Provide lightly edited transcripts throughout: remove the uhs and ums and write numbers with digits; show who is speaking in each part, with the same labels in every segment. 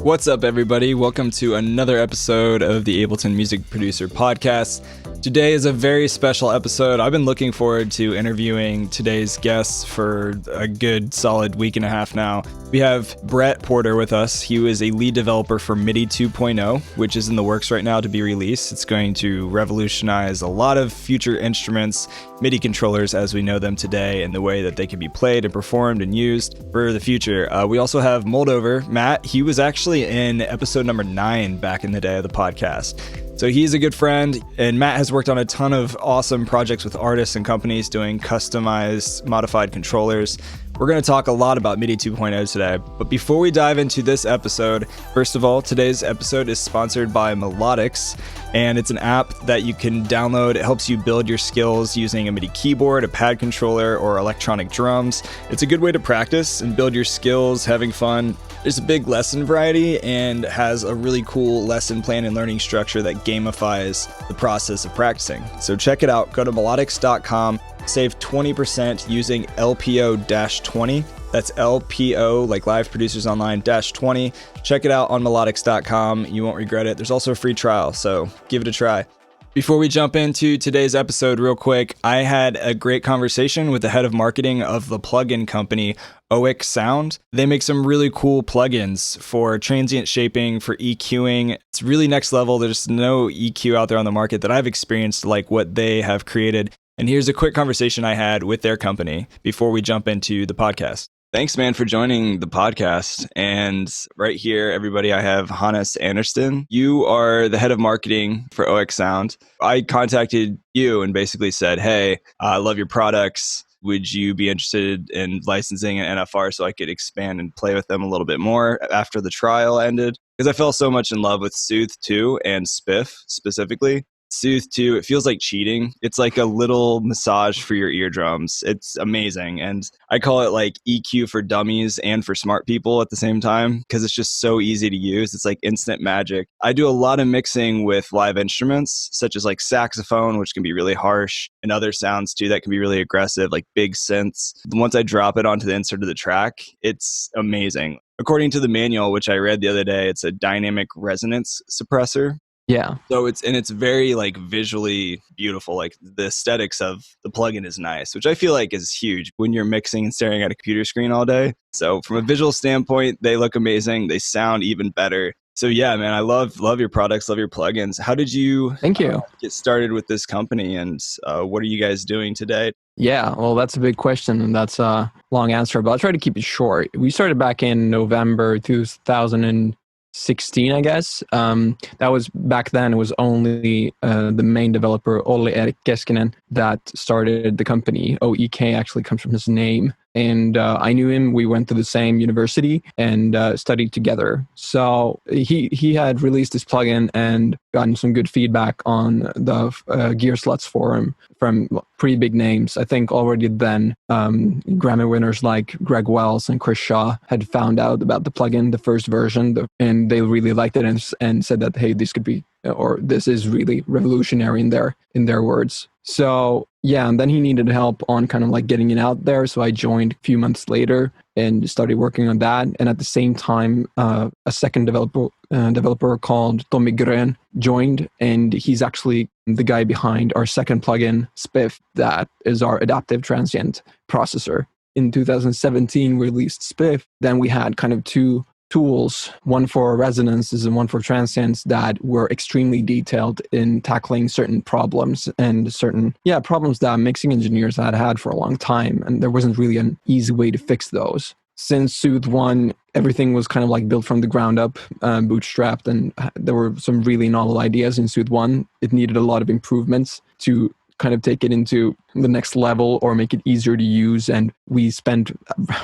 Speaker 1: What's up, everybody? Welcome to another episode of the Ableton Music Producer Podcast. Today is a very special episode. I've been looking forward to interviewing today's guests for a good solid week and a half now. We have Brett Porter with us. He was a lead developer for MIDI 2.0, which is in the works right now to be released. It's going to revolutionize a lot of future instruments, MIDI controllers as we know them today, and the way that they can be played and performed and used for the future. We also have Moldover, Matt. He was actually in episode number 9 back in the day of the podcast. So he's a good friend, and Matt has worked on a ton of awesome projects with artists and companies doing customized, modified controllers. We're going to talk a lot about MIDI 2.0 today, but before we dive into this episode, first of all, today's episode is sponsored by Melodics, and it's an app that you can download. It helps you build your skills using a MIDI keyboard, a pad controller, or electronic drums. It's a good way to practice and build your skills, having fun. There's a big lesson variety and has a really cool lesson plan and learning structure that gamifies the process of practicing. So check it out. Go to melodics.com. Save 20% using LPO-20. That's LPO, like Live Producers Online, -20. Check it out on melodics.com. You won't regret it. There's also a free trial, so give it a try. Before we jump into today's episode real quick, I had a great conversation with the head of marketing of the plugin company, OX Sound. They make some really cool plugins for transient shaping, for EQing. It's really next level. There's no EQ out there on the market that I've experienced like what they have created. And here's a quick conversation I had with their company before we jump into the podcast. Thanks, man, for joining the podcast. And right here, everybody, I have Hannes Andersson. You are the head of marketing for OX Sound. I contacted you and basically said, hey, I love your products. Would you be interested in licensing an NFR so I could expand and play with them a little bit more after the trial ended? Because I fell so much in love with Soothe 2 and Spiff specifically. Soothe 2, it feels like cheating. It's like a little massage for your eardrums. It's amazing. And I call it like EQ for dummies and for smart people at the same time because it's just so easy to use. It's like instant magic. I do a lot of mixing with live instruments, such as like saxophone, which can be really harsh, and other sounds too that can be really aggressive, like big synths. Once I drop it onto the insert of the track, it's amazing. According to the manual, which I read the other day, it's a dynamic resonance suppressor.
Speaker 2: Yeah.
Speaker 1: So it's very like visually beautiful. Like the aesthetics of the plugin is nice, which I feel like is huge when you're mixing and staring at a computer screen all day. So from a visual standpoint, they look amazing. They sound even better. So yeah, man, I love your products, love your plugins. How did you
Speaker 2: Thank you.
Speaker 1: Get started with this company, and what are you guys doing today?
Speaker 2: Yeah, well, that's a big question, and that's a long answer, but I'll try to keep it short. We started back in November 2016, I guess. That was back then. It was only the main developer, Olli Erik Keskinen, that started the company. OEK actually comes from his name. And I knew him. We went to the same university and studied together. So he had released this plugin and gotten some good feedback on the Gearsluts forum from pretty big names. I think already then Grammy winners like Greg Wells and Chris Shaw had found out about the plugin, the first version, and they really liked it and said that, hey, this could be, or this is really revolutionary in their words. So yeah, and then he needed help on kind of like getting it out there. So I joined a few months later and started working on that. And at the same time, a second developer called Tommy Grön joined, and he's actually the guy behind our second plugin, Spiff, that is our adaptive transient processor. In 2017, we released Spiff. Then we had kind of two tools, one for resonances and one for transients, that were extremely detailed in tackling certain problems and certain problems that mixing engineers had for a long time, and there wasn't really an easy way to fix those. Since Soothe 1, everything was kind of like built from the ground up, bootstrapped, and there were some really novel ideas in Soothe 1. It needed a lot of improvements to kind of take it into the next level or make it easier to use, and we spent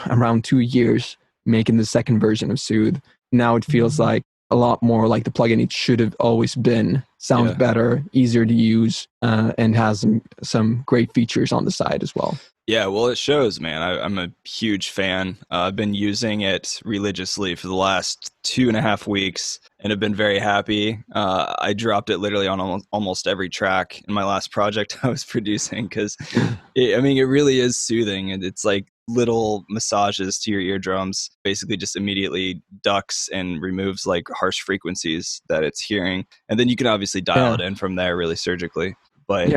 Speaker 2: around 2 years making the second version of Soothe. Now it feels like a lot more like the plugin it should have always been. Sounds better, easier to use, and has some great features on the side as well.
Speaker 1: Yeah, well, it shows, man. I'm a huge fan. I've been using it religiously for the last 2.5 weeks and have been very happy. I dropped it literally on almost every track in my last project I was producing because, it really is soothing. And it's like little massages to your eardrums, basically just immediately ducks and removes like harsh frequencies that it's hearing. And then you can obviously dial it in from there really surgically. But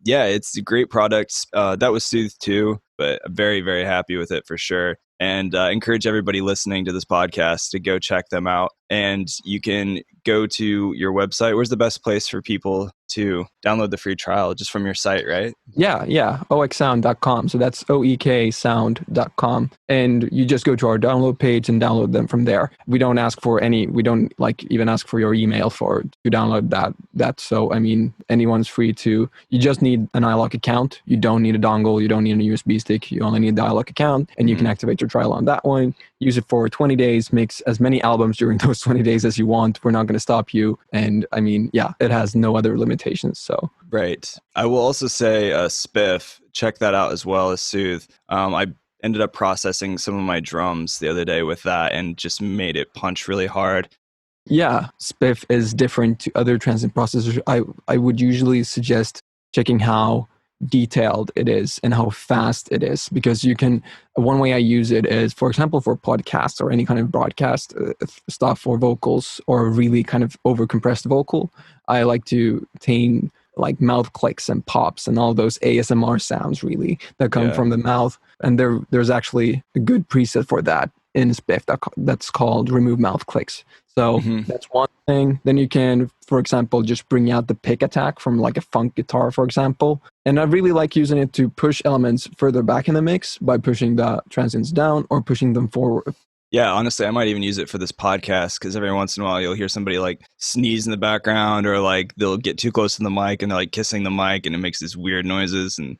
Speaker 1: yeah, it's a great product. That was Soothe too, but I'm very, very happy with it for sure. And encourage everybody listening to this podcast to go check them out. And you can go to your website. Where's the best place for people to download the free trial? Just from your site, right?
Speaker 2: Yeah, oxsound.com. So that's oeksound.com. And you just go to our download page and download them from there. We don't like even ask for your email to download that. So, I mean, anyone's free to, you just need an iLok account. You don't need a dongle. You don't need a USB stick. You only need the iLok account, and you can activate your trial on that one. Use it for 20 days, mix as many albums during those 20 days as you want. We're not going to stop you. And I mean, it has no other limitations. So
Speaker 1: right. I will also say Spiff, check that out as well as Soothe. I ended up processing some of my drums the other day with that and just made it punch really hard.
Speaker 2: Yeah, Spiff is different to other transient processors. I would usually suggest checking how detailed it is and how fast it is, because one way I use it is, for example, for podcasts or any kind of broadcast stuff or vocals or really kind of over compressed vocal. I like to obtain like mouth clicks and pops and all those ASMR sounds really that come from the mouth. And there's actually a good preset for that in Spiff that's called remove mouth clicks. So that's one thing. Then you can, for example, just bring out the pick attack from like a funk guitar, for example. And I really like using it to push elements further back in the mix by pushing the transients down or pushing them forward.
Speaker 1: Yeah, honestly, I might even use it for this podcast because every once in a while you'll hear somebody like sneeze in the background, or like they'll get too close to the mic and they're like kissing the mic and it makes these weird noises. And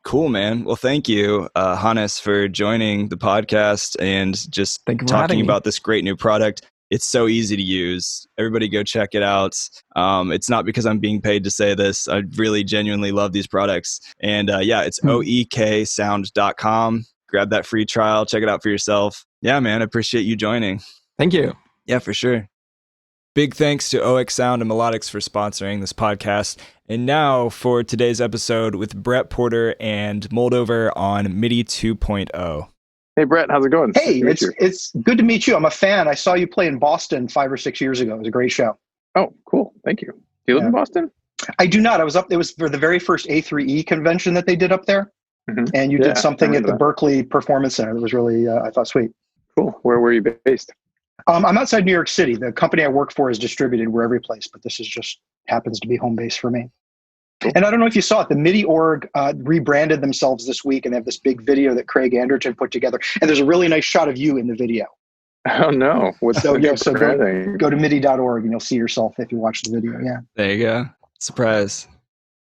Speaker 1: cool, man. Well, thank you, Hannes, for joining the podcast and just talking about this great new product. It's so easy to use. Everybody go check it out. It's not because I'm being paid to say this. I really genuinely love these products. And it's oeksound.com. Grab that free trial. Check it out for yourself. Yeah, man. I appreciate you joining.
Speaker 2: Thank you.
Speaker 1: Yeah, for sure. Big thanks to OX Sound and Melodics for sponsoring this podcast. And now for today's episode with Brett Porter and Moldover on MIDI 2.0.
Speaker 3: Hey, Brett, how's it going?
Speaker 4: Hey, it's good to meet you. I'm a fan. I saw you play in Boston 5 or 6 years ago. It was a great show.
Speaker 3: Oh, cool. Thank you. Do you live in Boston?
Speaker 4: I do not. I was up. It was for the very first A3E convention that they did up there. And you did something at the Berkeley Performance Center that was really, I thought, sweet.
Speaker 3: Cool. Where were you based?
Speaker 4: I'm outside New York City. The company I work for is distributed. We're every place, but this is just happens to be home base for me. Cool. And I don't know if you saw it, the MIDI org rebranded themselves this week, and they have this big video that Craig Anderton put together. And there's a really nice shot of you in the video.
Speaker 3: Oh, no.
Speaker 4: So go to MIDI.org and you'll see yourself if you watch the video. Yeah.
Speaker 1: There you go. Surprise.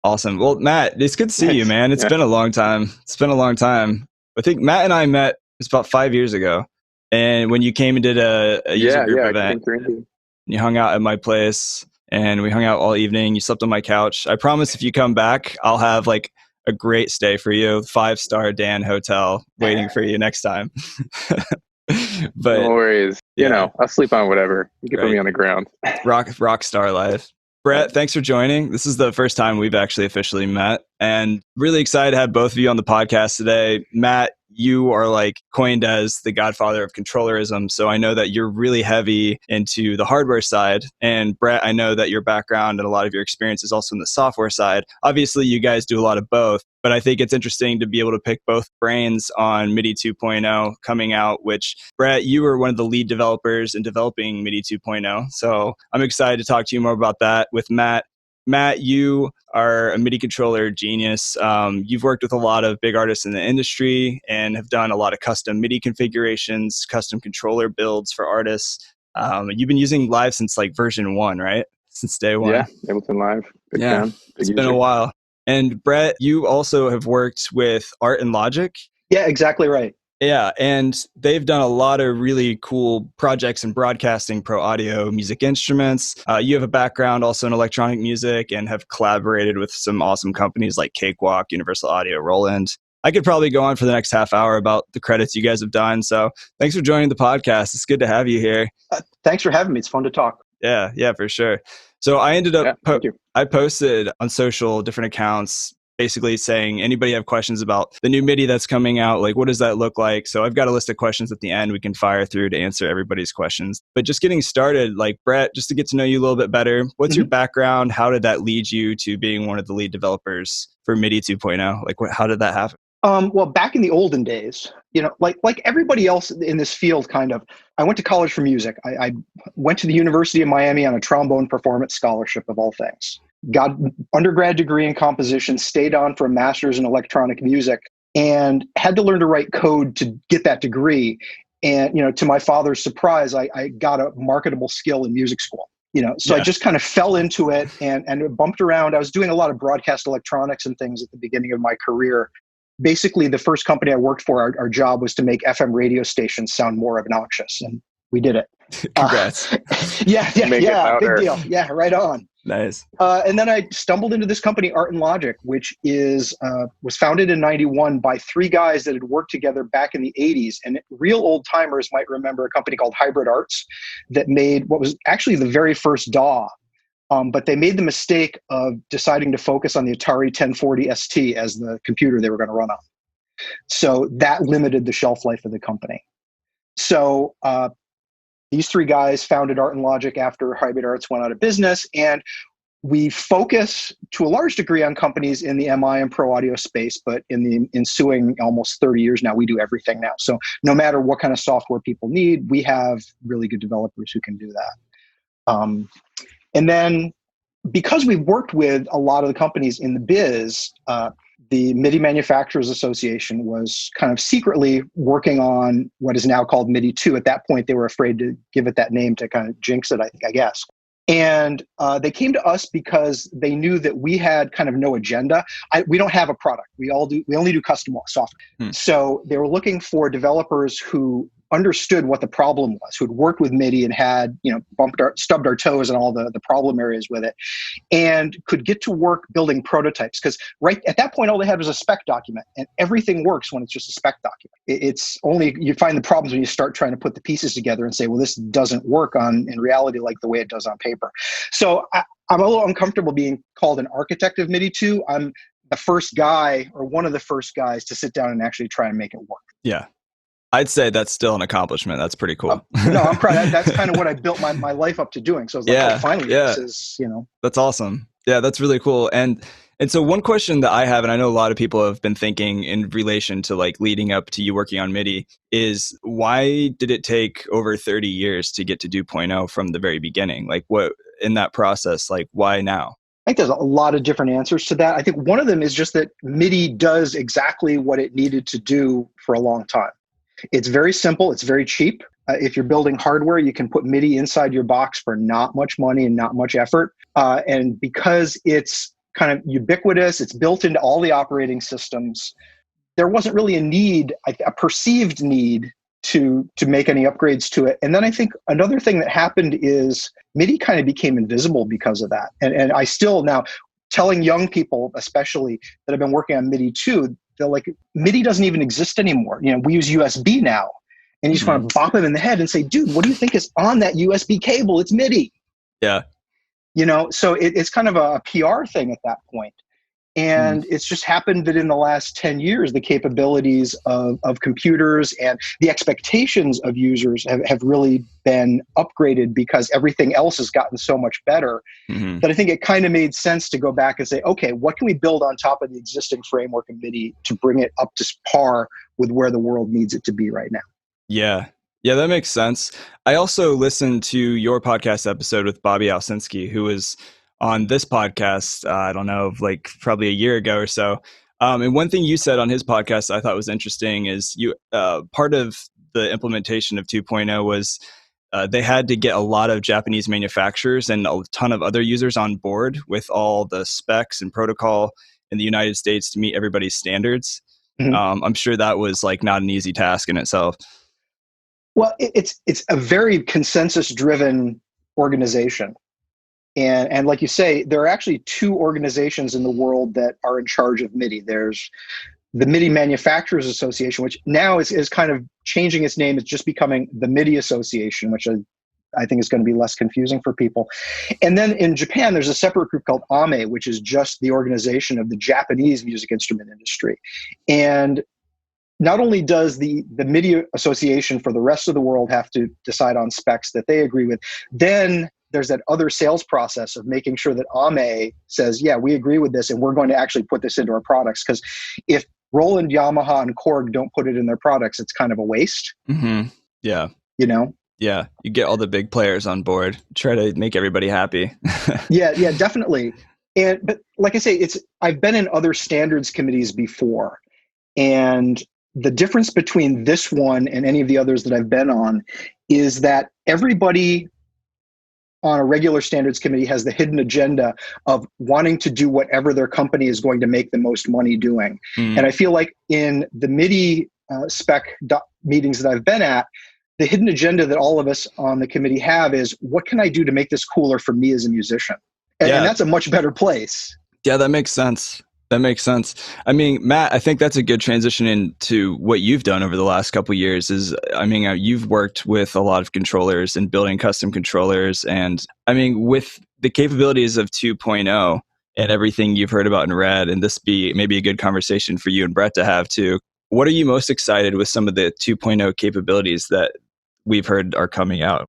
Speaker 1: Awesome. Well, Matt, it's good to see you, man. It's been a long time. I think Matt and I met, it's about 5 years ago. And when you came and did a user group event, you hung out at my place and we hung out all evening. You slept on my couch. I promise if you come back, I'll have like a great stay for you. 5-star Dan hotel waiting for you next time. But
Speaker 3: no worries. You know, I'll sleep on whatever. You can put me on the ground.
Speaker 1: Rock star life. Brett, thanks for joining. This is the first time we've actually officially met, and really excited to have both of you on the podcast today. Matt, you are like coined as the Godfather of Controllerism, so I know that you're really heavy into the hardware side. And Brett, I know that your background and a lot of your experience is also in the software side. Obviously, you guys do a lot of both, but I think it's interesting to be able to pick both brains on MIDI 2.0 coming out, which, Brett, you were one of the lead developers in developing MIDI 2.0. So I'm excited to talk to you more about that with Matt. Matt, you are a MIDI controller genius. You've worked with a lot of big artists in the industry and have done a lot of custom MIDI configurations, custom controller builds for artists. You've been using Live since like version 1, right? Since day 1.
Speaker 3: Yeah, Ableton Live.
Speaker 1: It's been a while. And Brett, you also have worked with Art+Logic.
Speaker 4: Yeah, exactly right.
Speaker 1: Yeah, and they've done a lot of really cool projects in broadcasting pro audio music instruments. You have a background also in electronic music and have collaborated with some awesome companies like Cakewalk, Universal Audio, Roland. I could probably go on for the next half hour about the credits you guys have done. So thanks for joining the podcast. It's good to have you here.
Speaker 4: Thanks for having me. It's fun to talk.
Speaker 1: Yeah, for sure. So I ended up, I posted on social different accounts basically saying, anybody have questions about the new MIDI that's coming out? Like, what does that look like? So I've got a list of questions at the end we can fire through to answer everybody's questions. But just getting started, like Brett, just to get to know you a little bit better, what's your background? How did that lead you to being one of the lead developers for MIDI 2.0? Like, how did that happen?
Speaker 4: Well, back in the olden days, like everybody else in this field, kind of, I went to college for music. I went to the University of Miami on a trombone performance scholarship of all things. Got undergrad degree in composition, stayed on for a master's in electronic music, and had to learn to write code to get that degree. And, to my father's surprise, I got a marketable skill in music school. So I just kind of fell into it and bumped around. I was doing a lot of broadcast electronics and things at the beginning of my career. Basically, the first company I worked for, our job was to make FM radio stations sound more obnoxious, and we did it.
Speaker 1: Congrats.
Speaker 4: Yeah, big deal. Yeah, right on.
Speaker 1: Nice.
Speaker 4: And then I stumbled into this company, Art+Logic, which was founded in '91 by three guys that had worked together back in the '80s. And real old timers might remember a company called Hybrid Arts that made what was actually the very first DAW. But they made the mistake of deciding to focus on the Atari 1040 ST as the computer they were going to run on. So that limited the shelf life of the company. So these three guys founded Art+Logic after Hybrid Arts went out of business. And we focus to a large degree on companies in the MI and pro audio space, but in the ensuing almost 30 years now, we do everything now. So no matter what kind of software people need, we have really good developers who can do that. And then because we've worked with a lot of the companies in the biz, the MIDI Manufacturers Association was kind of secretly working on what is now called MIDI 2. At that point, they were afraid to give it that name to kind of jinx it, I guess. And they came to us because they knew that we had kind of no agenda. We don't have a product. We only do custom software. So they were looking for developers who understood what the problem was, who'd worked with MIDI and had, stubbed our toes in all the problem areas with it, and could get to work building prototypes. Because right at that point, all they had was a spec document, and everything works when it's just a spec document. It's only, you find the problems when you start trying to put the pieces together and say, well, this doesn't work in reality like the way it does on paper. So I'm a little uncomfortable being called an architect of MIDI 2. I'm the first guy, or one of the first guys, to sit down and actually try and make it work.
Speaker 1: Yeah. I'd say that's still an accomplishment. That's pretty cool.
Speaker 4: No, I'm proud. That's kind of what I built my life up to doing. So I was like, oh, finally, this is,
Speaker 1: That's awesome. Yeah, that's really cool. And so one question that I have, and I know a lot of people have been thinking in relation to like leading up to you working on MIDI, is why did it take over 30 years to get to 2.0 from the very beginning? Like what in that process, like why now?
Speaker 4: I think there's a lot of different answers to that. I think one of them is just that MIDI does exactly what it needed to do for a long time. It's very simple. It's very cheap. If you're building hardware, you can put MIDI inside your box for not much money and not much effort. And because it's kind of ubiquitous, it's built into all the operating systems, there wasn't really a perceived need to make any upgrades to it. And then I think another thing that happened is MIDI kind of became invisible because of that. And I still now, telling young people, especially that have been working on MIDI 2, they're like, MIDI doesn't even exist anymore. We use USB now. And you just want to bop them in the head and say, dude, what do you think is on that USB cable? It's MIDI.
Speaker 1: Yeah.
Speaker 4: So it's kind of a PR thing at that point. And it's just happened that in the last 10 years, the capabilities of computers and the expectations of users have really been upgraded because everything else has gotten so much better that I think it kind of made sense to go back and say, okay, what can we build on top of the existing framework of MIDI to bring it up to par with where the world needs it to be right now?
Speaker 1: Yeah, that makes sense. I also listened to your podcast episode with Bobby Alsinski, who was on this podcast, I don't know, like probably a year ago or so. And one thing you said on his podcast I thought was interesting is you part of the implementation of 2.0 was they had to get a lot of Japanese manufacturers and a ton of other users on board with all the specs and protocol in the United States to meet everybody's standards. I'm sure that was like not an easy task in itself.
Speaker 4: Well, it's a very consensus-driven organization. And like you say, there are actually two organizations in the world that are in charge of MIDI. There's the MIDI Manufacturers Association, which now is kind of changing its name. It's just becoming the MIDI Association, which I think is going to be less confusing for people. And then in Japan, there's a separate group called AME, which is just the organization of the Japanese music instrument industry. And not only does the MIDI Association for the rest of the world have to decide on specs that they agree with, then there's that other sales process of making sure that AME says, yeah, we agree with this and we're going to actually put this into our products. Because if Roland, Yamaha, and Korg don't put it in their products, it's kind of a waste.
Speaker 1: Mm-hmm. Yeah.
Speaker 4: You know?
Speaker 1: Yeah. You get all the big players on board, try to make everybody happy.
Speaker 4: Yeah, definitely. But like I say, I've been in other standards committees before. And the difference between this one and any of the others that I've been on is that everybody on a regular standards committee has the hidden agenda of wanting to do whatever their company is going to make the most money doing. And I feel like in the MIDI spec meetings that I've been at, the hidden agenda that all of us on the committee have is, what can I do to make this cooler for me as a musician? And that's a much better place.
Speaker 1: Yeah, that makes sense. That makes sense. I mean, Matt, I think that's a good transition into what you've done over the last couple of years you've worked with a lot of controllers and building custom controllers. And I mean, with the capabilities of 2.0 and everything you've heard about and read, and this be maybe a good conversation for you and Brett to have too, what are you most excited with some of the 2.0 capabilities that we've heard are coming out?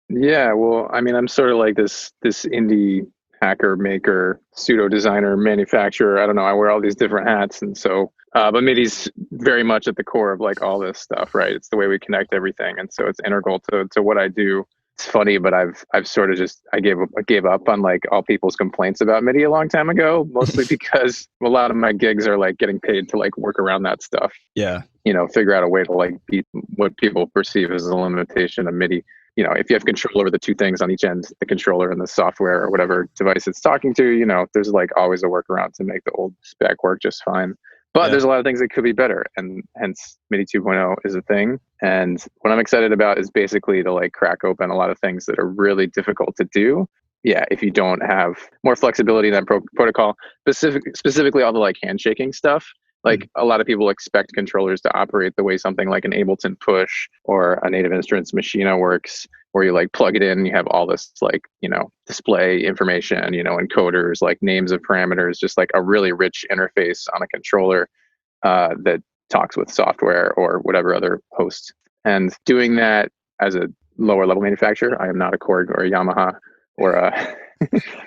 Speaker 3: Yeah, well, I mean, I'm sort of like this indie hacker, maker, pseudo designer, manufacturer. I don't know. I wear all these different hats. And so, but MIDI's very much at the core of like all this stuff, right? It's the way we connect everything. And so it's integral to what I do. It's funny, but I've sort of I gave up on like all people's complaints about MIDI a long time ago, mostly because a lot of my gigs are like getting paid to like work around that stuff.
Speaker 1: Yeah.
Speaker 3: You know, figure out a way to like beat what people perceive as a limitation of MIDI. You know, if you have control over the two things on each end, the controller and the software or whatever device it's talking to, you know, there's like always a workaround to make the old spec work just fine. But there's a lot of things that could be better, and hence MIDI 2.0 is a thing. And what I'm excited about is basically to like crack open a lot of things that are really difficult to do. Yeah, if you don't have more flexibility in that protocol, specifically all the like handshaking stuff. Like a lot of people expect controllers to operate the way something like an Ableton Push or a Native Instruments Machina works, where you like plug it in and you have all this like, you know, display information, you know, encoders, like names of parameters, just like a really rich interface on a controller that talks with software or whatever other host. And doing that as a lower level manufacturer, I am not a Korg or a Yamaha or a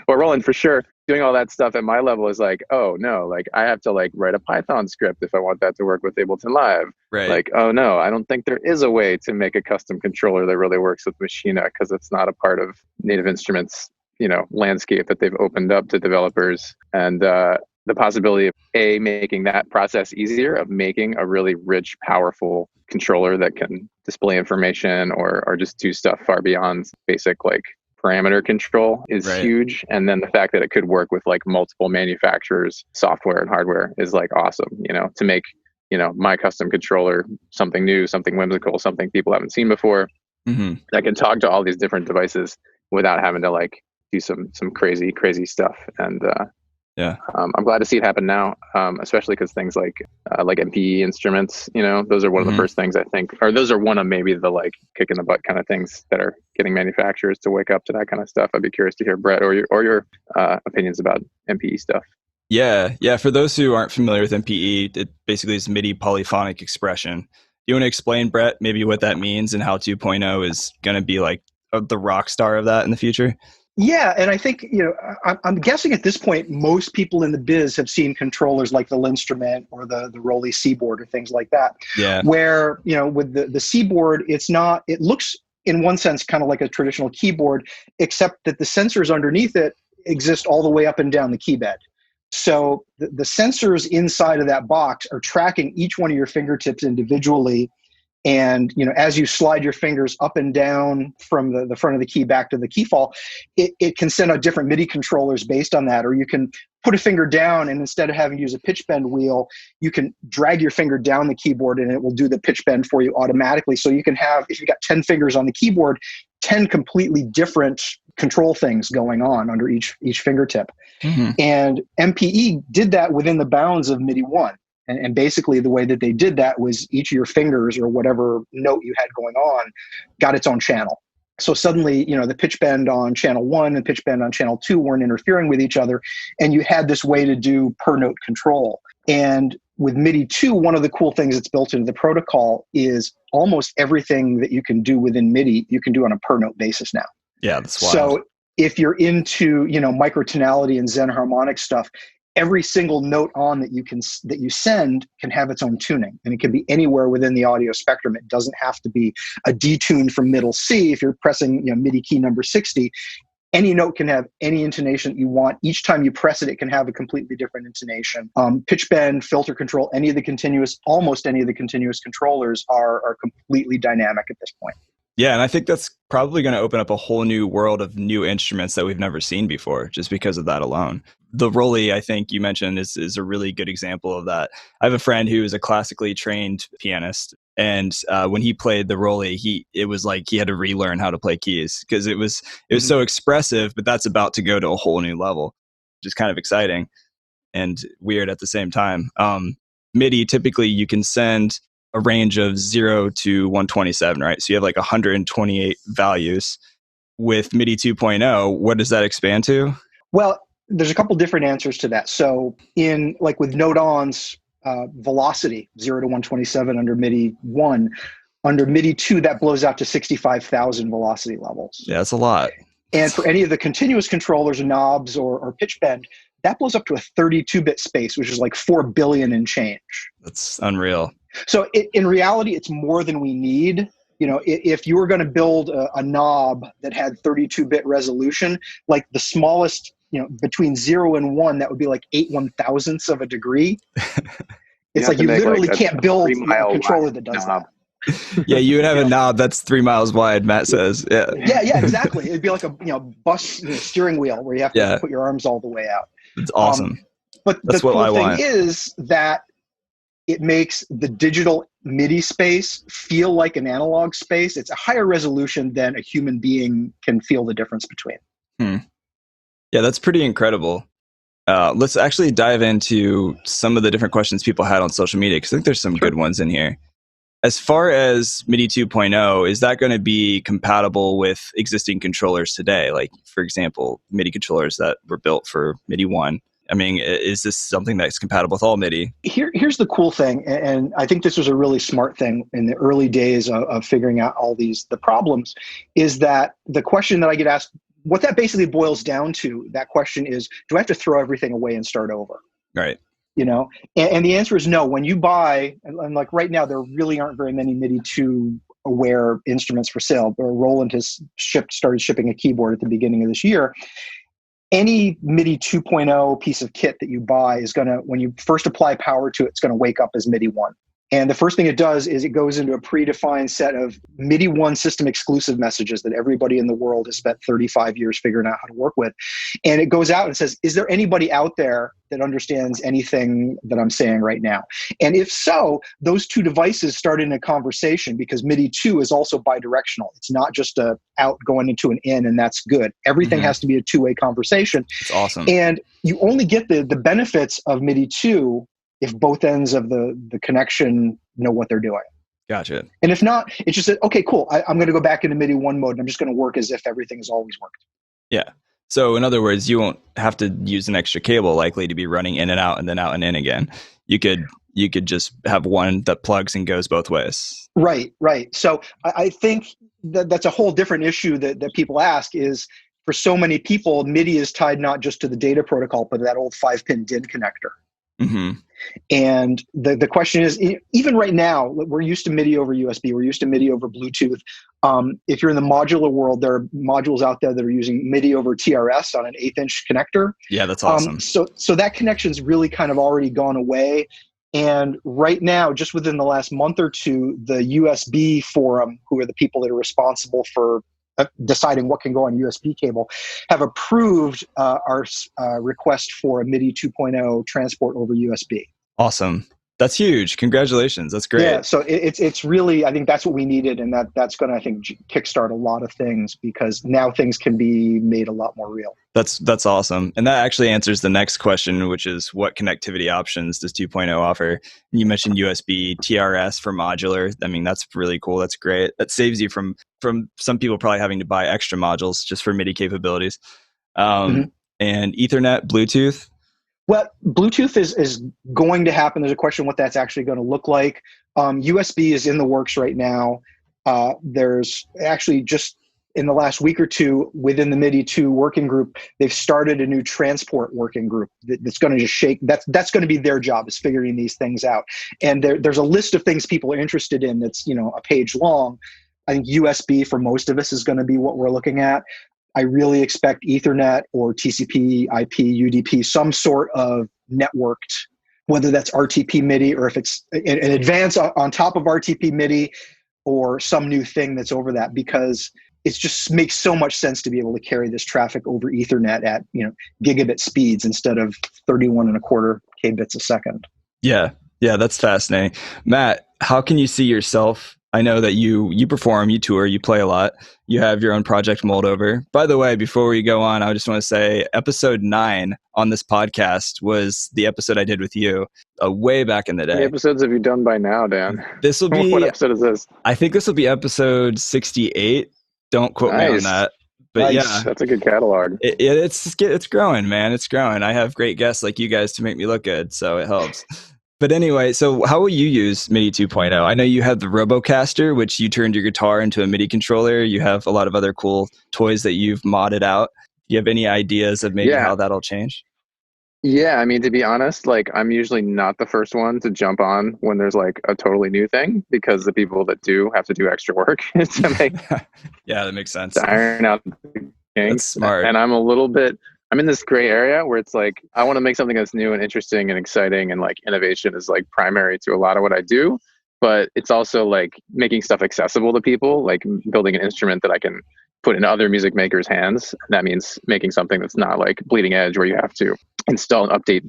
Speaker 3: or Roland for sure. Doing all that stuff at my level is like, oh no, like I have to like write a Python script if I want that to work with Ableton Live.
Speaker 1: Right.
Speaker 3: Like, oh no, I don't think there is a way to make a custom controller that really works with Machina because it's not a part of Native Instruments, you know, landscape that they've opened up to developers. And the possibility of making that process easier, of making a really rich, powerful controller that can display information or just do stuff far beyond basic like parameter control is huge. And then the fact that it could work with like multiple manufacturers, software and hardware is like awesome, you know, to make, you know, my custom controller something new, something whimsical, something people haven't seen before that can talk to all these different devices without having to like do some crazy stuff. And I'm glad to see it happen now, especially because things like MPE instruments, you know, those are one of the first things I think, or those are one of maybe the like kick in the butt kind of things that are getting manufacturers to wake up to that kind of stuff. I'd be curious to hear Brett or your opinions about MPE stuff.
Speaker 1: Yeah. For those who aren't familiar with MPE, it basically is MIDI polyphonic expression. Do you want to explain, Brett, maybe what that means and how 2.0 is going to be like the rock star of that in the future?
Speaker 4: Yeah, and I think, you know, I'm guessing at this point, most people in the biz have seen controllers like the Linstrument or the Roly Seaboard or things like that.
Speaker 1: Yeah.
Speaker 4: Where, you know, with the Seaboard, it looks in one sense kind of like a traditional keyboard, except that the sensors underneath it exist all the way up and down the key bed. So the sensors inside of that box are tracking each one of your fingertips individually. And, you know, as you slide your fingers up and down from the front of the key back to the key fall, it can send out different MIDI controllers based on that. Or you can put a finger down and instead of having to use a pitch bend wheel, you can drag your finger down the keyboard and it will do the pitch bend for you automatically. So you can have, if you've got 10 fingers on the keyboard, 10 completely different control things going on under each fingertip. And MPE did that within the bounds of MIDI 1. And basically the way that they did that was each of your fingers or whatever note you had going on got its own channel. So suddenly, the pitch bend on channel 1 and pitch bend on channel 2 weren't interfering with each other. And you had this way to do per note control. And with MIDI 2, one of the cool things that's built into the protocol is almost everything that you can do within MIDI, you can do on a per note basis now.
Speaker 1: Yeah, that's wild.
Speaker 4: So if you're into, microtonality and Zen harmonic stuff, every single note on that you send can have its own tuning, and it can be anywhere within the audio spectrum. It doesn't have to be a detune from middle C. If you're pressing MIDI key number 60, any note can have any intonation that you want. Each time you press it, it can have a completely different intonation. Pitch bend, filter control, almost any of the continuous controllers are completely dynamic at this point.
Speaker 1: Yeah, and I think that's probably going to open up a whole new world of new instruments that we've never seen before, just because of that alone. The Rolly, I think you mentioned, is a really good example of that. I have a friend who is a classically trained pianist, and when he played the Rolly, it was like he had to relearn how to play keys because it was so expressive, but that's about to go to a whole new level, which is kind of exciting and weird at the same time. MIDI, typically you can send a range of 0 to 127, right? So you have like 128 values. With MIDI 2.0, what does that expand to?
Speaker 4: Well, there's a couple different answers to that. So with note-ons, velocity, 0 to 127 under MIDI 1, under MIDI 2, that blows out to 65,000 velocity levels.
Speaker 1: Yeah, that's a lot.
Speaker 4: And for any of the continuous controllers, knobs, or pitch bend, that blows up to a 32-bit space, which is like 4 billion and change.
Speaker 1: That's unreal.
Speaker 4: So in reality, it's more than we need. If you were going to build a knob that had 32-bit resolution, like the smallest, between 0 and 1, that would be like 8/1000ths of a degree. It's like you literally can't build a controller that does that.
Speaker 1: Yeah, you would have a knob that's 3 miles wide, Matt says. Yeah.
Speaker 4: Yeah, exactly. It'd be like a bus steering wheel where you have to put your arms all the way out.
Speaker 1: It's awesome.
Speaker 4: But that's the cool thing is that it makes the digital MIDI space feel like an analog space. It's a higher resolution than a human being can feel the difference between.
Speaker 1: Yeah, that's pretty incredible. Let's actually dive into some of the different questions people had on social media, because I think there's some good ones in here. As far as MIDI 2.0, is that going to be compatible with existing controllers today? Like, for example, MIDI controllers that were built for MIDI 1. I mean, is this something that's compatible with all MIDI? Here's
Speaker 4: the cool thing, and I think this was a really smart thing in the early days of figuring out all the problems, is that the question that I get asked, what that basically boils down to, that question is, do I have to throw everything away and start over?
Speaker 1: Right.
Speaker 4: And the answer is no. When you buy, and like right now, there really aren't very many MIDI 2 aware instruments for sale. Roland has started shipping a keyboard at the beginning of this year. Any MIDI 2.0 piece of kit that you buy is going to, when you first apply power to it, it's going to wake up as MIDI 1. And the first thing it does is it goes into a predefined set of MIDI 1 system exclusive messages that everybody in the world has spent 35 years figuring out how to work with. And it goes out and says, is there anybody out there that understands anything that I'm saying right now? And if so, those two devices start in a conversation, because MIDI 2 is also bidirectional. It's not just a out going into an in, and that's good. Everything has to be a two-way conversation.
Speaker 1: It's awesome.
Speaker 4: And you only get the benefits of MIDI 2 if both ends of the connection know what they're doing.
Speaker 1: Gotcha.
Speaker 4: And if not, it's just, okay, cool. I'm going to go back into MIDI 1 mode, and I'm just going to work as if everything has always worked.
Speaker 1: Yeah. So in other words, you won't have to use an extra cable likely to be running in and out and then out and in again. You could just have one that plugs and goes both ways.
Speaker 4: Right. So I think that's a whole different issue that people ask is, for so many people, MIDI is tied not just to the data protocol, but to that old 5-pin DIN connector.
Speaker 1: Mm-hmm.
Speaker 4: And the question is, even right now, we're used to MIDI over USB. We're used to MIDI over Bluetooth. If you're in the modular world, there are modules out there that are using MIDI over TRS on an 1/8-inch connector.
Speaker 1: Yeah, that's awesome.
Speaker 4: So that connection's really kind of already gone away. And right now, just within the last month or two, the USB forum, who are the people that are responsible for deciding what can go on USB cable, have approved our request for a MIDI 2.0 transport over USB.
Speaker 1: Awesome. That's huge. Congratulations. That's great.
Speaker 4: Yeah, so it's really, I think that's what we needed, and that's going to, I think, kickstart a lot of things, because now things can be made a lot more real.
Speaker 1: That's awesome. And that actually answers the next question, which is what connectivity options does 2.0 offer? And you mentioned USB, TRS for modular. I mean, that's really cool. That's great. That saves you from some people probably having to buy extra modules just for MIDI capabilities. And Ethernet, Bluetooth.
Speaker 4: Well, Bluetooth is going to happen. There's a question what that's actually going to look like. USB is in the works right now. There's actually just in the last week or two within the MIDI 2 working group, they've started a new transport working group that's going to just shake. That's going to be their job, is figuring these things out. And there's a list of things people are interested in that's, a page long. I think USB for most of us is going to be what we're looking at. I really expect Ethernet or TCP, IP, UDP, some sort of networked, whether that's RTP MIDI or if it's an advance on top of RTP MIDI or some new thing that's over that, because it just makes so much sense to be able to carry this traffic over Ethernet at gigabit speeds instead of 31.25 kbits a second.
Speaker 1: Yeah, that's fascinating. Matt, how can you see yourself? I know that you perform, you tour, you play a lot. You have your own project, Moldover. By the way, before we go on, I just want to say episode 9 on this podcast was the episode I did with you way back in the day.
Speaker 3: How many episodes have you done by now, Dan?
Speaker 1: This will be...
Speaker 3: What episode is this?
Speaker 1: I think this will be episode 68. Don't quote me on that. But yeah,
Speaker 3: that's a good catalog.
Speaker 1: It's growing, man. It's growing. I have great guests like you guys to make me look good, so it helps. But anyway, so how will you use MIDI 2.0? I know you have the Robocaster, which you turned your guitar into a MIDI controller. You have a lot of other cool toys that you've modded out. Do you have any ideas of maybe how that'll change?
Speaker 3: Yeah, I mean, to be honest, I'm usually not the first one to jump on when there's a totally new thing, because the people that do have to do extra work to make.
Speaker 1: Yeah, that makes sense.
Speaker 3: To iron out the kinks.
Speaker 1: That's smart.
Speaker 3: And I'm in this gray area where it's I want to make something that's new and interesting and exciting, and innovation is primary to a lot of what I do. But it's also making stuff accessible to people, building an instrument that I can put in other music makers' hands. That means making something that's not bleeding edge, where you have to install and update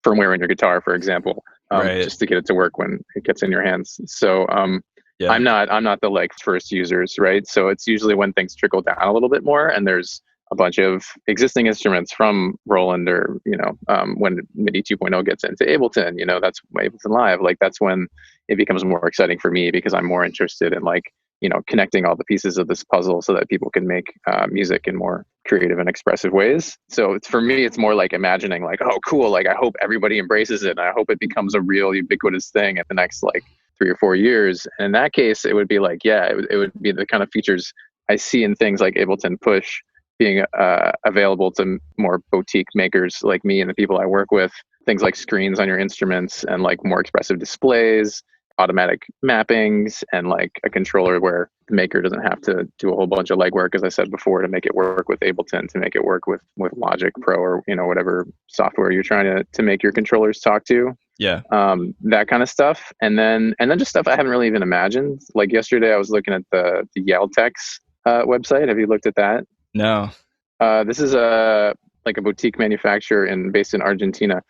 Speaker 3: firmware in your guitar, for example, just to get it to work when it gets in your hands. So I'm not the first users, right? So it's usually when things trickle down a little bit more, and there's a bunch of existing instruments from Roland, or when MIDI 2.0 gets into Ableton, that's Ableton Live. That's when it becomes more exciting for me, because I'm more interested in connecting all the pieces of this puzzle so that people can make music in more creative and expressive ways. So for me, it's more imagining oh, cool. I hope everybody embraces it, and I hope it becomes a real ubiquitous thing in the next 3 or 4 years. And in that case, it would be it would be the kind of features I see in things like Ableton Push being available to more boutique makers like me and the people I work with. Things like screens on your instruments, and more expressive displays, automatic mappings, and a controller where the maker doesn't have to do a whole bunch of legwork, as I said before, to make it work with Ableton, to make it work with Logic Pro, or whatever software you're trying to make your controllers talk to.
Speaker 1: Yeah.
Speaker 3: That kind of stuff. And then just stuff I haven't really even imagined. Yesterday I was looking at the Yaltex website. Have you looked at that?
Speaker 1: No.
Speaker 3: This is a boutique manufacturer based in Argentina,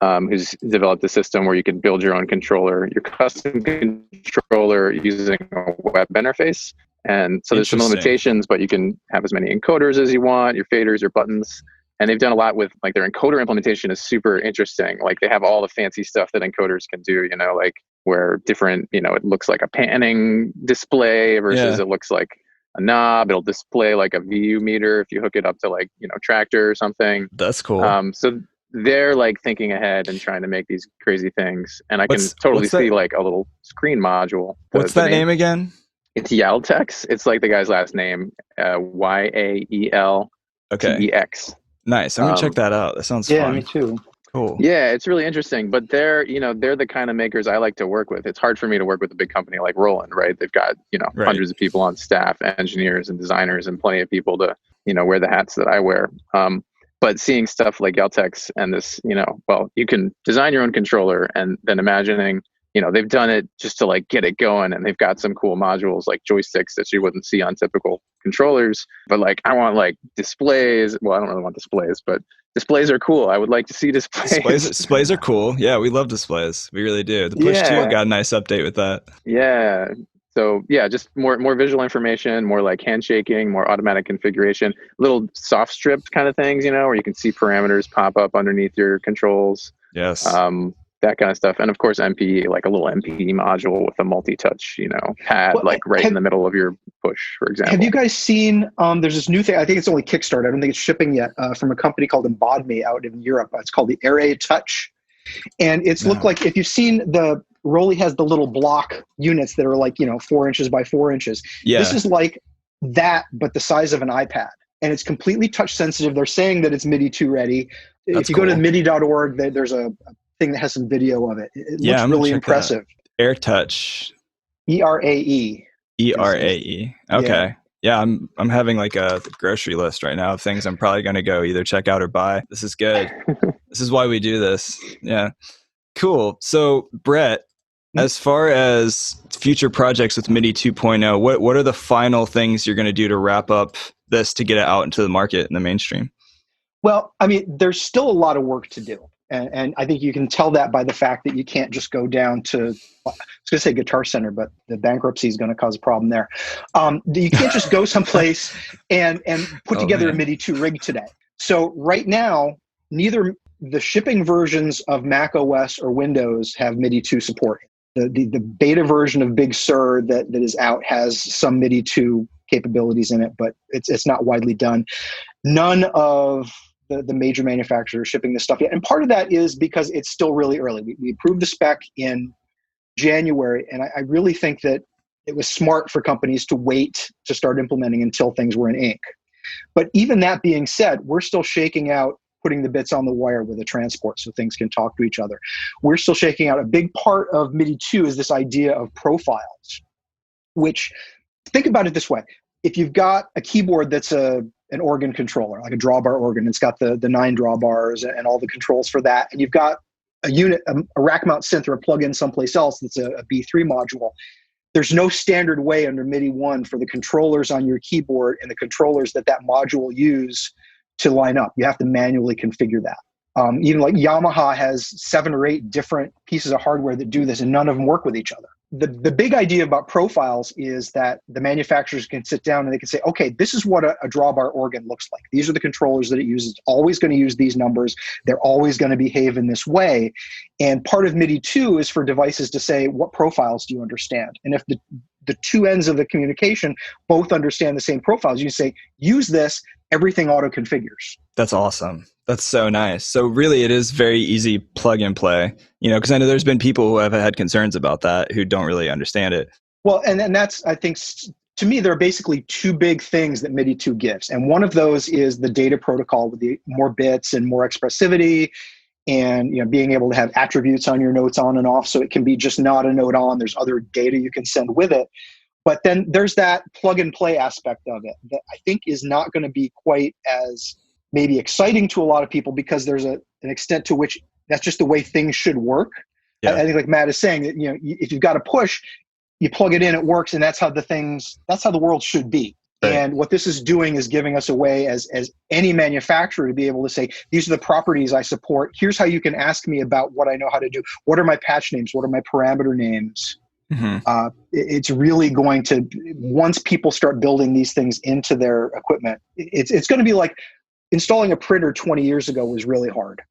Speaker 3: who's developed a system where you can build your own controller, your custom controller, using a web interface. And so there's some limitations, but you can have as many encoders as you want, your faders, your buttons. And they've done a lot with their encoder implementation is super interesting. They have all the fancy stuff that encoders can do, where different, it looks like a panning display versus it looks like a knob. It'll display a VU meter if you hook it up to Tractor or something.
Speaker 1: That's cool.
Speaker 3: So they're thinking ahead and trying to make these crazy things. And I can totally see a little screen module.
Speaker 1: What's that name again?
Speaker 3: It's Yaltex. It's the guy's last name, Yaeltex.
Speaker 1: Okay. Nice. I'm gonna check that out. That sounds fun.
Speaker 4: Yeah, me too.
Speaker 1: Cool.
Speaker 3: Yeah, it's really interesting. But they're the kind of makers I like to work with. It's hard for me to work with a big company like Roland, right? They've got, hundreds of people on staff, engineers and designers, and plenty of people to, wear the hats that I wear. But seeing stuff like Yaltex and this, you can design your own controller, and then imagining, they've done it just to get it going, and they've got some cool modules like joysticks that you wouldn't see on typical controllers. But I want displays. Well, I don't really want displays, but displays are cool. I would like to see displays.
Speaker 1: Displays are cool. Yeah, we love displays. We really do. The Push 2 got a nice update with that.
Speaker 3: Yeah. So yeah, just more visual information, more like handshaking, more automatic configuration, little soft stripped kind of things, where you can see parameters pop up underneath your controls.
Speaker 1: Yes.
Speaker 3: That kind of stuff. And of course, MPE, like a little MPE module with a multi-touch, pad, in the middle of your push, for example.
Speaker 4: Have you guys seen, there's this new thing, I think it's only Kickstarter, I don't think it's shipping yet, from a company called Embodme out in Europe. It's called the Array Touch. And it's looked like, if you've seen Rolly has the little block units that are like, 4 inches by 4 inches.
Speaker 1: Yeah.
Speaker 4: This is like that, but the size of an iPad. And it's completely touch sensitive. They're saying that it's MIDI 2 ready. If you go to MIDI.org, there's a thing that has some video of it. It looks really impressive.
Speaker 1: Air Touch.
Speaker 4: ERAE.
Speaker 1: ERAE. Okay. Yeah, I'm having like a grocery list right now of things I'm probably going to go either check out or buy. This is good. This is why we do this. Yeah. Cool. So, Brett, as far as future projects with MIDI 2.0, what are the final things you're going to do to wrap up this to get it out into the market in the mainstream?
Speaker 4: Well, I mean, there's still a lot of work to do. And I think you can tell that by the fact that you can't just go down to, I was going to say Guitar Center, but the bankruptcy is going to cause a problem there. You can't just go someplace and put together a MIDI 2 rig today. So right now, neither the shipping versions of Mac OS or Windows have MIDI 2 support. The beta version of Big Sur that is out has some MIDI 2 capabilities in it, but it's not widely done. None of the major manufacturers are shipping this stuff yet. And part of that is because it's still really early. We approved the spec in January, and I really think that it was smart for companies to wait to start implementing until things were in ink. But even that being said, we're still shaking out putting the bits on the wire with a transport so things can talk to each other. We're still shaking out. A big part of MIDI 2 is this idea of profiles, which, think about it this way. If you've got a keyboard that's an organ controller, like a drawbar organ, it's got the 9 drawbars and all the controls for that, and you've got a unit, a rack mount synth or a plug-in someplace else that's a B3 module, there's no standard way under MIDI 1 for the controllers on your keyboard and the controllers that module use to line up. You have to manually configure that. Even like Yamaha has 7 or 8 different pieces of hardware that do this, and none of them work with each other. The big idea about profiles is that the manufacturers can sit down and they can say, okay, this is what a drawbar organ looks like. These are the controllers that it uses. It's always going to use these numbers. They're always going to behave in this way. And part of MIDI 2 is for devices to say, what profiles do you understand? And if the two ends of the communication both understand the same profiles, you say, use this, everything auto configures.
Speaker 1: That's awesome. That's so nice. So really it is very easy plug and play, because I know there's been people who have had concerns about that who don't really understand it.
Speaker 4: Well, and that's, I think, to me, there are basically 2 big things that MIDI 2 gives. And one of those is the data protocol with the more bits and more expressivity, and being able to have attributes on your notes on and off, so it can be just not a note on. There's other data you can send with it. But then there's that plug and play aspect of it that I think is not going to be quite as maybe exciting to a lot of people, because there's an extent to which that's just the way things should work. Yeah. I think, like Matt is saying, that if you've got a push, you plug it in, it works, and that's how the world should be. Right. And what this is doing is giving us a way as any manufacturer to be able to say, these are the properties I support. Here's how you can ask me about what I know how to do. What are my patch names? What are my parameter names? Mm-hmm. It's really going to, once people start building these things into their equipment, it's going to be like installing a printer 20 years ago was really hard.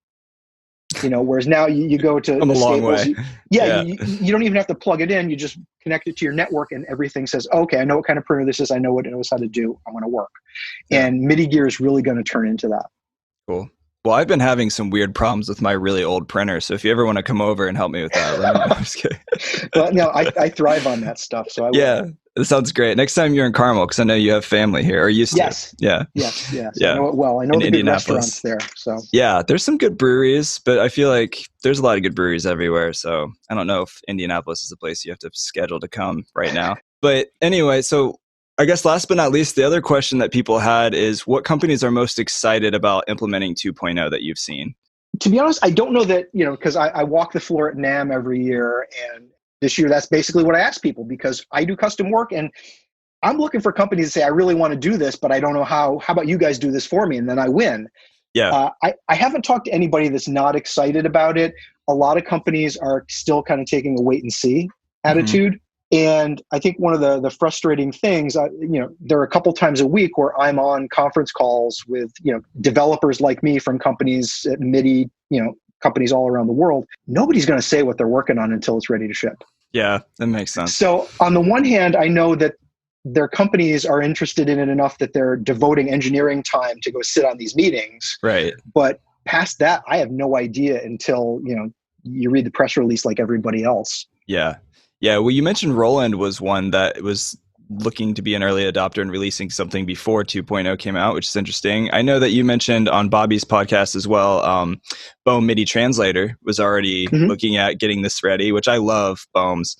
Speaker 4: Whereas now you go to
Speaker 1: the Staples,
Speaker 4: you don't even have to plug it in. You just connect it to your network and everything says, okay, I know what kind of printer this is. I know what it knows how to do. I want to work. Yeah. And MIDI gear is really going to turn into that.
Speaker 1: Cool. Well, I've been having some weird problems with my really old printer. So if you ever want to come over and help me with that, let me know. I'm just kidding.
Speaker 4: Well, no, I thrive on that stuff. So
Speaker 1: it sounds great. Next time you're in Carmel, because I know you have family here, or used to.
Speaker 4: Yes.
Speaker 1: Yeah.
Speaker 4: Yes. I know it well. I know the good restaurants there. So
Speaker 1: yeah, there's some good breweries, but I feel like there's a lot of good breweries everywhere. So I don't know if Indianapolis is a place you have to schedule to come right now. But anyway, so I guess last but not least, the other question that people had is, what companies are most excited about implementing 2.0 that you've seen?
Speaker 4: To be honest, I don't know that, because I walk the floor at NAMM every year, and this year that's basically what I ask people, because I do custom work and I'm looking for companies to say, I really want to do this, but I don't know how about you guys do this for me? And then I win.
Speaker 1: Yeah.
Speaker 4: I haven't talked to anybody that's not excited about it. A lot of companies are still kind of taking a wait and see attitude. And I think one of the frustrating things, there are a couple times a week where I'm on conference calls with, developers like me from companies at MIDI, companies all around the world. Nobody's going to say what they're working on until it's ready to ship.
Speaker 1: Yeah, that makes sense.
Speaker 4: So on the one hand, I know that their companies are interested in it enough that they're devoting engineering time to go sit on these meetings.
Speaker 1: Right.
Speaker 4: But past that, I have no idea until, you read the press release like everybody else.
Speaker 1: Yeah. Yeah. Well, you mentioned Roland was one that was looking to be an early adopter and releasing something before 2.0 came out, which is interesting. I know that you mentioned on Bobby's podcast as well, Bohm MIDI Translator was already looking at getting this ready, which I love Bohms.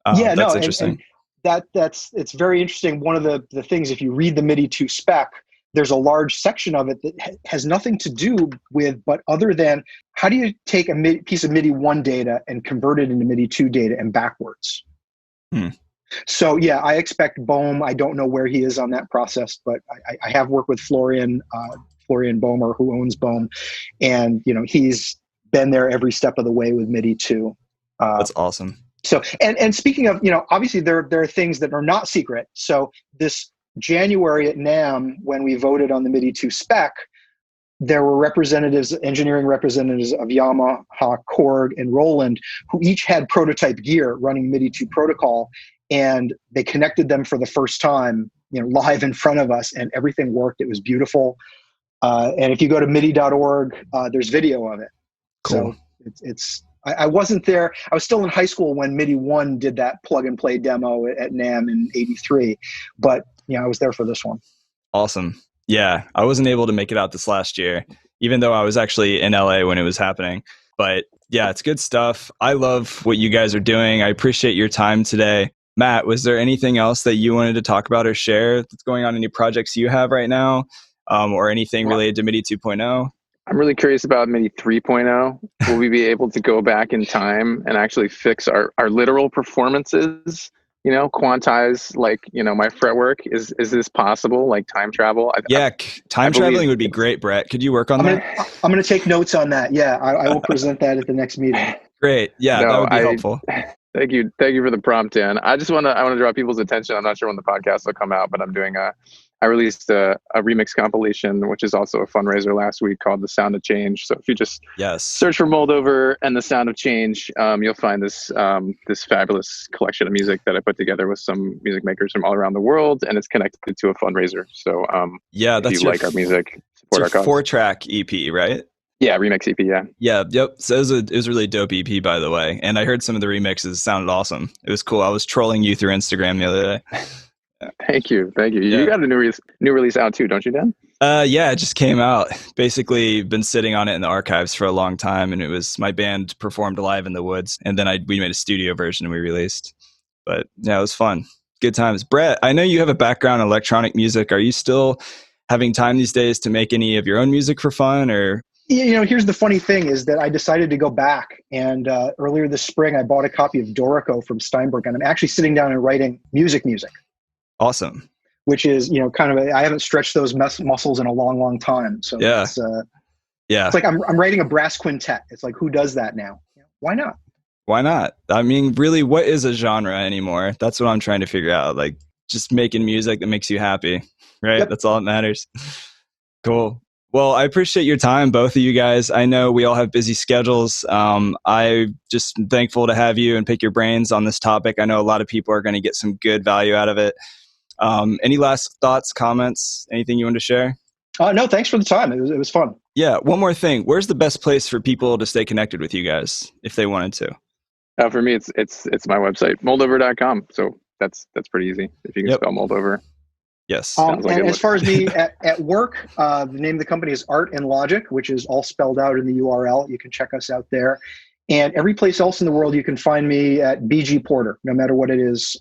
Speaker 1: That's interesting.
Speaker 4: And it's very interesting. One of the things, if you read the MIDI 2 spec, there's a large section of it that has nothing to do with, but other than how do you take a piece of MIDI 1 data and convert it into MIDI 2 data and backwards? So yeah, I expect Bohm. I don't know where he is on that process, but I have worked with Florian Bohmer, who owns Bohm, and he's been there every step of the way with MIDI 2.
Speaker 1: That's awesome.
Speaker 4: So, and speaking of, obviously there are things that are not secret. So this January at NAMM, when we voted on the MIDI 2 spec, there were engineering representatives of Yamaha, Korg, and Roland, who each had prototype gear running MIDI 2 protocol, and they connected them for the first time, live in front of us, and everything worked. It was beautiful. And if you go to MIDI.org, there's video of it.
Speaker 1: Cool.
Speaker 4: So I wasn't there. I was still in high school when MIDI 1 did that plug and play demo at NAMM in '83, but I was there for this one.
Speaker 1: Awesome. Yeah, I wasn't able to make it out this last year, even though I was actually in LA when it was happening. But yeah, it's good stuff. I love what you guys are doing. I appreciate your time today. Matt, was there anything else that you wanted to talk about or share that's going on? Any projects you have right now, or anything related to MIDI 2.0?
Speaker 3: I'm really curious about MIDI 3.0. Will we be able to go back in time and actually fix our literal performances? Quantize my fretwork. Is this possible? Like time travel?
Speaker 1: Time traveling would be great, Brett. Could you work on that?
Speaker 4: I'm going to take notes on that. Yeah, I will present that at the next meeting.
Speaker 1: Great. Yeah, that would be helpful.
Speaker 3: Thank you for the prompt, Dan. I want to draw people's attention. I'm not sure when the podcast will come out, but I released a remix compilation, which is also a fundraiser last week, called The Sound of Change. So if you just search for Moldover and The Sound of Change, you'll find this fabulous collection of music that I put together with some music makers from all around the world, and it's connected to a fundraiser. So if you like our music, support our cause.
Speaker 1: 4-track EP, right?
Speaker 3: Yeah, remix EP, yeah.
Speaker 1: Yeah, yep. So it was a really dope EP, by the way. And I heard some of the remixes sounded awesome. It was cool. I was trolling you through Instagram the other day.
Speaker 3: Thank you.
Speaker 1: Yeah.
Speaker 3: You got a new release out too, don't you, Dan?
Speaker 1: Yeah, it just came out. Basically, been sitting on it in the archives for a long time, and it was my band performed live in the woods, and then we made a studio version and we released. But yeah, it was fun. Good times. Brett, I know you have a background in electronic music. Are you still having time these days to make any of your own music for fun, or?
Speaker 4: Here's the funny thing is that I decided to go back, and earlier this spring I bought a copy of Dorico from Steinberg, and I'm actually sitting down and writing music.
Speaker 1: Awesome.
Speaker 4: Which is, I haven't stretched those muscles in a long, long time. So
Speaker 1: yeah,
Speaker 4: it's like I'm writing a brass quintet. It's like, who does that now? Why not?
Speaker 1: Why not? I mean, really, what is a genre anymore? That's what I'm trying to figure out. Like, just making music that makes you happy, right? Yep. That's all that matters. Cool. Well, I appreciate your time, both of you guys. I know we all have busy schedules. I'm just thankful to have you and pick your brains on this topic. I know a lot of people are going to get some good value out of it. Any last thoughts, comments, anything you want to share?
Speaker 4: No, thanks for the time. It was fun.
Speaker 1: Yeah. One more thing. Where's the best place for people to stay connected with you guys if they wanted to?
Speaker 3: For me, it's my website, moldover.com. So that's pretty easy. If you can spell Moldover.
Speaker 1: Yes.
Speaker 4: And as far as me at work, the name of the company is Art+Logic, which is all spelled out in the URL. You can check us out there. And every place else in the world, you can find me at BG Porter, no matter what it is.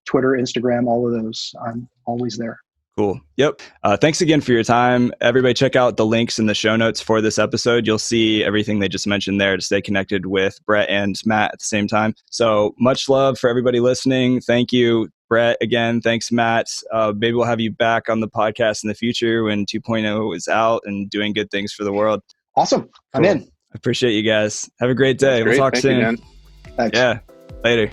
Speaker 4: Twitter, Instagram, all of those. I'm always there.
Speaker 1: Cool. Yep. Thanks again for your time. Everybody check out the links in the show notes for this episode. You'll see everything they just mentioned there to stay connected with Brett and Matt at the same time. So much love for everybody listening. Thank you. Brett again. Thanks, Matt. Maybe we'll have you back on the podcast in the future when 2.0 is out and doing good things for the world.
Speaker 4: Awesome. I'm
Speaker 1: Cool.
Speaker 4: in.
Speaker 1: I appreciate you guys. Have a great day.
Speaker 3: That's great.
Speaker 1: We'll talk
Speaker 3: Thank
Speaker 1: soon.
Speaker 3: you, Dan.
Speaker 4: Thanks.
Speaker 1: Yeah. Later.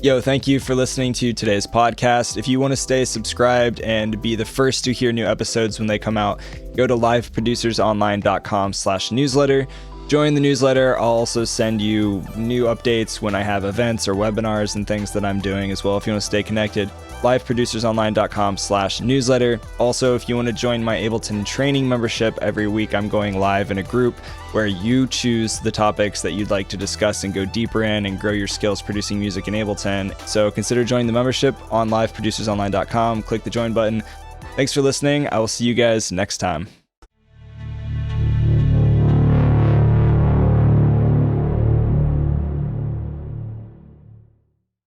Speaker 1: Yo, thank you for listening to today's podcast. If you want to stay subscribed and be the first to hear new episodes when they come out, go to liveproducersonline.com/newsletter. Join the newsletter. I'll also send you new updates when I have events or webinars and things that I'm doing as well if you want to stay connected. liveproducersonline.com/newsletter. Also, if you want to join my Ableton training membership, every week I'm going live in a group where you choose the topics that you'd like to discuss and go deeper in and grow your skills producing music in Ableton. So consider joining the membership on liveproducersonline.com. Click the join button. Thanks for listening. I will see you guys next time.